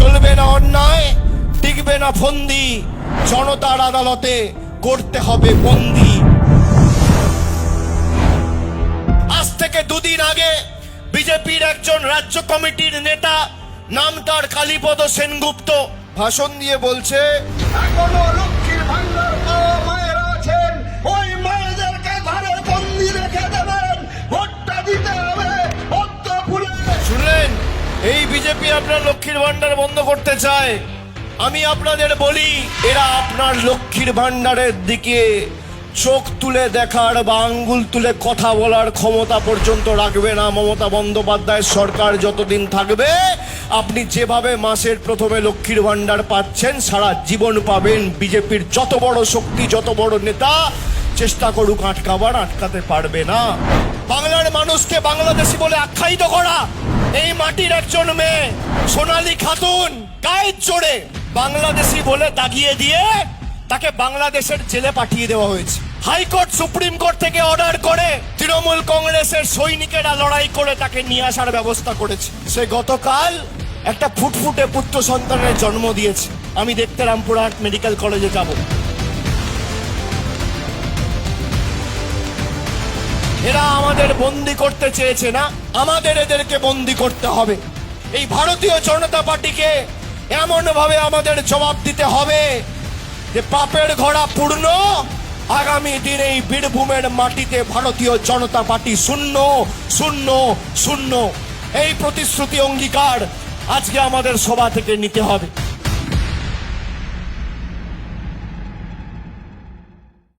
চলবে না অন্যায়, টিকবে না ফন্দি, জনতার আদালতে করতে হবে বন্দি। আজ থেকে দুদিন আগে বিজেপির একজন রাজ্য কমিটির নেতা, নাম তার কালীপদ সেনগুপ্ত, ভাষণ দিয়ে বলছে এখনো লক্ষ্মীর ভান্ডার পাওয়া মায়েরা আছেন, ওই মায়েদেরকে ঘরে বন্দি রেখে দেবেন, ভোটটা দিতে হবে পদ্ম ফুলে। শুনলেন, এই বিজেপি আপনার লক্ষ্মীর ভান্ডার বন্ধ করতে চায়। আমি আপনাদের বলি, এরা আপনার লক্ষ্মীর ভান্ডারের দিকে চোখ তুলে দেখার বা আঙ্গুল তুলে কথা বলার ক্ষমতা পর্যন্ত রাখবে না। মমতা বন্দ্যোপাধ্যায়ের সরকার যতদিন থাকবে, আপনি যেভাবে মাসের প্রথমে লক্ষ্মীর ভান্ডার পাচ্ছেন, সারা জীবন পাবেন। বিজেপির যত বড় শক্তি, যত বড় নেতা চেষ্টা করুক আটকাবার, আটকাতে পারবে না। বাংলার মানুষকে বাংলাদেশি বলে আখ্যায়িত করা এই মাটির একজন মেয়ে সোনালী খাতুন গায়ের জোরে বাংলাদেশি বলে দাগিয়ে দিয়ে তাকে বাংলাদেশের জেলে পাঠিয়ে দেওয়া হয়েছে। হাইকোর্ট, সুপ্রিম কোর্ট থেকে অর্ডার করে তৃণমূল কংগ্রেসের সৈনিকেরা লড়াই করে তাকে নিয়ে আসার ব্যবস্থা করেছে। সে গতকাল একটা ফুটফুটে পুত্র সন্তানের জন্ম দিয়েছে। আমি দেখতে রামপুরহাট মেডিকেল কলেজে যাব। এরা আমাদের বন্দি করতে চেয়েছে না, আমাদের এদেরকে বন্দি করতে হবে। এই ভারতীয় জনতা পার্টিকে এমন ভাবে আমাদের জবাব দিতে হবে যে পাপের ঘোড়া পূর্ণ, আগামী দিনে এই বীরভূমের মাটিতে ভারতীয় জনতা পার্টি শূন্য শূন্য শূন্য। এই প্রতিশ্রুতি অঙ্গীকার আজকে আমাদের সভা থেকে নিতে হবে।